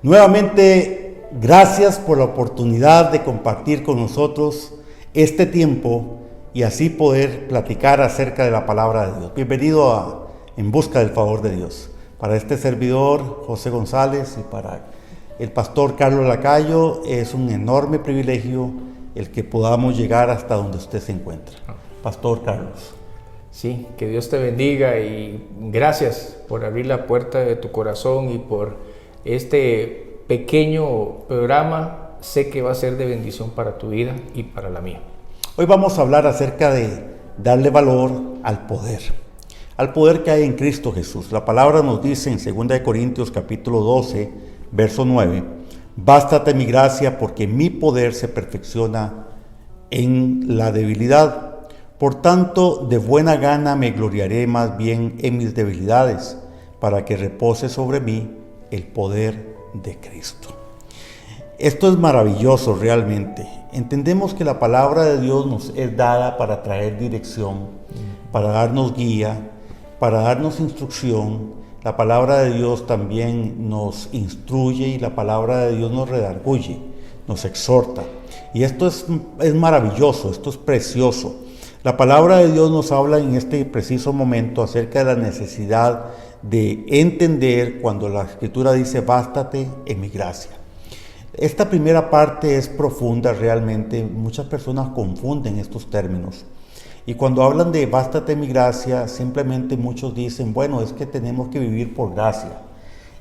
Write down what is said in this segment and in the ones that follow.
Nuevamente, gracias por la oportunidad de compartir con nosotros este tiempo y así poder platicar acerca de la palabra de Dios. Bienvenido a En Busca del Favor de Dios. Para este servidor, José González, y para el pastor Carlos Lacayo, es un enorme privilegio el que podamos llegar hasta donde usted se encuentra. Pastor Carlos. Sí, que Dios te bendiga y gracias por abrir la puerta de tu corazón y por este pequeño programa. Sé que va a ser de bendición para tu vida y para la mía. Hoy vamos a hablar acerca de darle valor al poder que hay en Cristo Jesús. La palabra nos dice en 2 Corintios capítulo 12, verso 9, bástate mi gracia porque mi poder se perfecciona en la debilidad. Por tanto, de buena gana me gloriaré más bien en mis debilidades, para que repose sobre mí el poder de Cristo. Esto es maravilloso realmente. Entendemos que la palabra de Dios nos es dada para traer dirección, para darnos guía, para darnos instrucción. La palabra de Dios también nos instruye y la palabra de Dios nos redarguye, nos exhorta. Y esto es maravilloso, esto es precioso. La palabra de Dios nos habla en este preciso momento acerca de la necesidad de entender cuando la Escritura dice bástate en mi gracia. Esta primera parte es profunda realmente, muchas personas confunden estos términos. Y cuando hablan de bástate en mi gracia, simplemente muchos dicen, bueno, es que tenemos que vivir por gracia.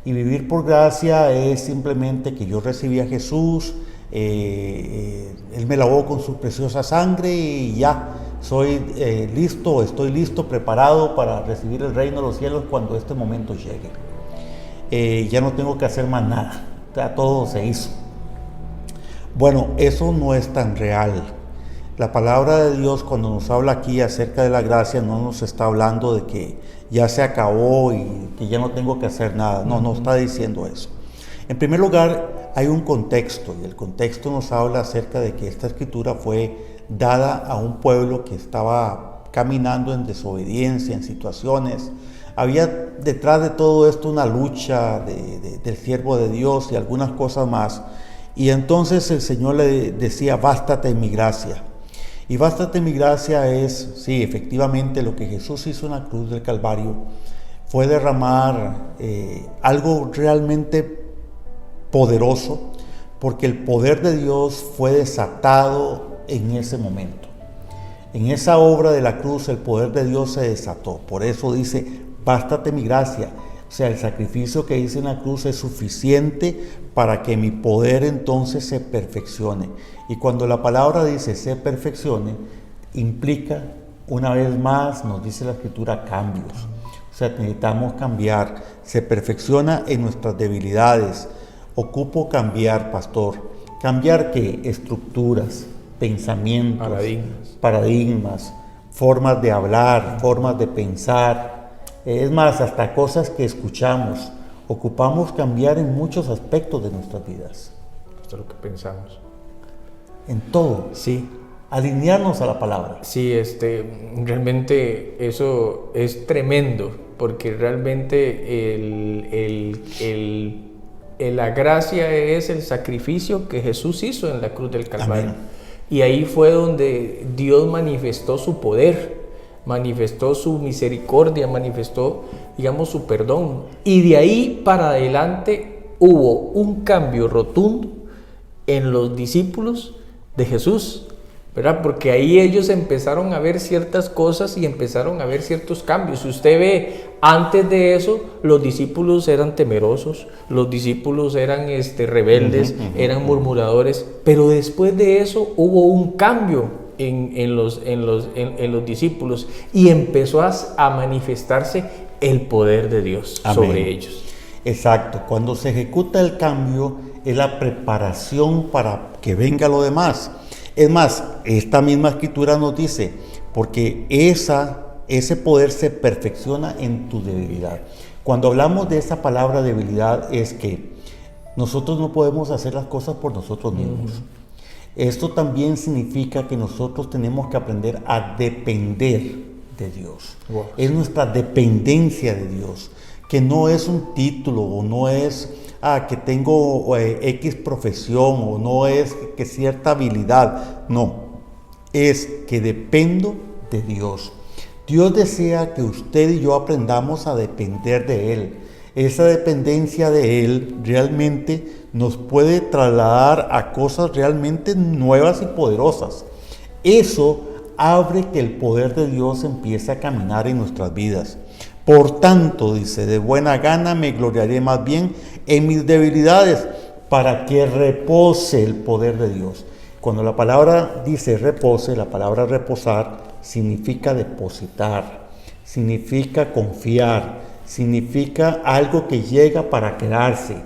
Y vivir por gracia es simplemente que yo recibí a Jesús, Él me lavó con su preciosa sangre y ya soy estoy listo, preparado para recibir el reino de los cielos cuando este momento llegue. Ya no tengo que hacer más nada, ya todo se hizo. Bueno, eso no es tan real. La palabra de Dios cuando nos habla aquí acerca de la gracia no nos está hablando de que ya se acabó y que ya no tengo que hacer nada. No está diciendo eso. En primer lugar, hay un contexto y el contexto nos habla acerca de que esta escritura fue dada a un pueblo que estaba caminando en desobediencia, en situaciones. Había detrás de todo esto una lucha del siervo de Dios y algunas cosas más. Y entonces el Señor le decía, bástate en mi gracia. Y bástate en mi gracia es, sí, efectivamente lo que Jesús hizo en la cruz del Calvario fue derramar algo realmente poderoso, porque el poder de Dios fue desatado en ese momento. En esa obra de la cruz el poder de Dios se desató. Por eso dice, bástate mi gracia. O sea, el sacrificio que hice en la cruz es suficiente para que mi poder entonces se perfeccione. Y cuando la palabra dice se perfeccione, implica, una vez más, nos dice la Escritura, cambios. O sea, necesitamos cambiar. Se perfecciona en nuestras debilidades. Ocupo cambiar, pastor. ¿Cambiar qué? Estructuras, pensamientos, paradigmas, formas de hablar, formas de pensar. Es más, hasta cosas que escuchamos. Ocupamos cambiar en muchos aspectos de nuestras vidas. Esto es lo que pensamos. En todo. Sí. Alinearnos a la palabra. Sí, realmente eso es tremendo, porque realmente la gracia es el sacrificio que Jesús hizo en la cruz del Calvario. Amén. Y ahí fue donde Dios manifestó su poder, manifestó su misericordia, manifestó, digamos, su perdón. Y de ahí para adelante hubo un cambio rotundo en los discípulos de Jesús, ¿verdad? Porque ahí ellos empezaron a ver ciertas cosas y empezaron a ver ciertos cambios. Si usted ve, antes de eso, los discípulos eran temerosos, los discípulos eran rebeldes, eran murmuradores, pero después de eso hubo un cambio en los discípulos y empezó a manifestarse el poder de Dios. Amén. Sobre ellos. Exacto, cuando se ejecuta el cambio es la preparación para que venga lo demás. Es más, esta misma escritura nos dice, porque ese poder se perfecciona en tu debilidad. Cuando hablamos de esa palabra debilidad es que nosotros no podemos hacer las cosas por nosotros mismos. Esto también significa que nosotros tenemos que aprender a depender de Dios. Wow. Es nuestra dependencia de Dios, que no es un título o no es que tengo X profesión o no es que cierta habilidad. No, es que dependo de Dios. Dios desea que usted y yo aprendamos a depender de Él. Esa dependencia de Él realmente nos puede trasladar a cosas realmente nuevas y poderosas. Eso abre que el poder de Dios empiece a caminar en nuestras vidas. Por tanto, dice, de buena gana me gloriaré más bien en mis debilidades, para que repose el poder de Dios. Cuando la palabra dice repose, la palabra reposar significa depositar, significa confiar, significa algo que llega para quedarse.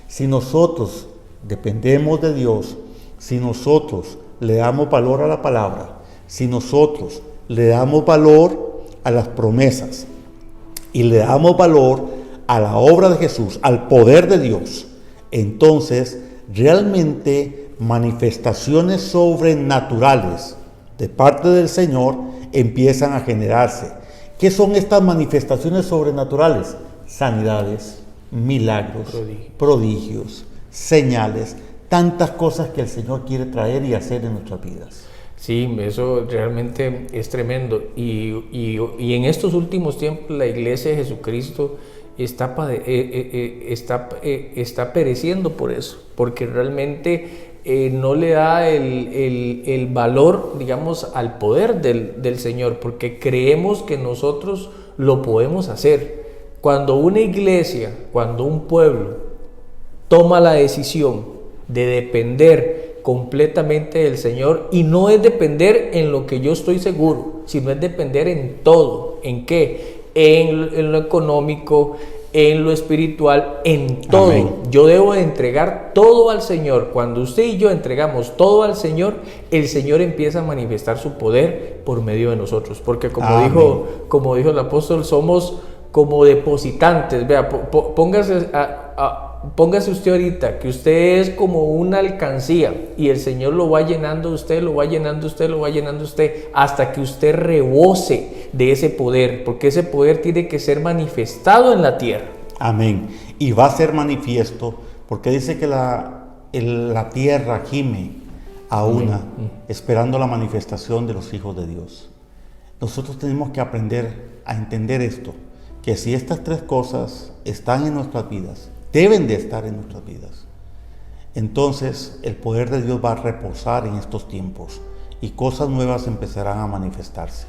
Si nosotros dependemos de Dios, si nosotros le damos valor a la palabra, si nosotros le damos valor a las promesas y le damos valor a la obra de Jesús, al poder de Dios, entonces realmente manifestaciones sobrenaturales de parte del Señor empiezan a generarse. ¿Qué son estas manifestaciones sobrenaturales? Sanidades, milagros, prodigios, señales, tantas cosas que el Señor quiere traer y hacer en nuestras vidas. Sí, eso realmente es tremendo. Y en estos últimos tiempos la Iglesia de Jesucristo está pereciendo por eso, porque realmente no le da el valor, digamos, al poder del Señor, porque creemos que nosotros lo podemos hacer. Cuando una iglesia, cuando un pueblo toma la decisión de depender completamente del Señor, y no es depender en lo que yo estoy seguro, sino es depender en todo. ¿En qué? En lo económico, en lo espiritual, en todo. Amén. Yo debo de entregar todo al Señor. Cuando usted y yo entregamos todo al Señor, el Señor empieza a manifestar su poder por medio de nosotros, porque como dijo el apóstol, somos como depositantes. Vea, póngase usted ahorita que usted es como una alcancía y el Señor lo va llenando usted, lo va llenando usted, lo va llenando usted, hasta que usted rebose de ese poder, porque ese poder tiene que ser manifestado en la tierra. Amén. Y va a ser manifiesto, porque dice que la tierra gime a una, esperando la manifestación de los hijos de Dios. Nosotros tenemos que aprender a entender esto, que si estas tres cosas están en nuestras vidas, deben de estar en nuestras vidas, entonces el poder de Dios va a reposar en estos tiempos y cosas nuevas empezarán a manifestarse.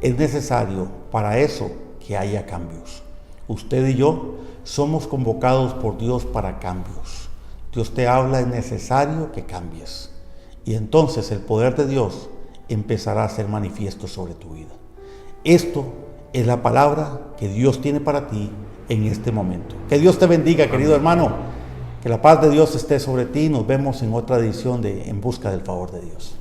Es necesario para eso que haya cambios. Usted y yo somos convocados por Dios para cambios. Dios te habla, es necesario que cambies. Y entonces el poder de Dios empezará a ser manifiesto sobre tu vida. Esto es la palabra que Dios tiene para ti en este momento. Que Dios te bendiga, querido hermano. Que la paz de Dios esté sobre ti. Nos vemos en otra edición de En Busca del Favor de Dios.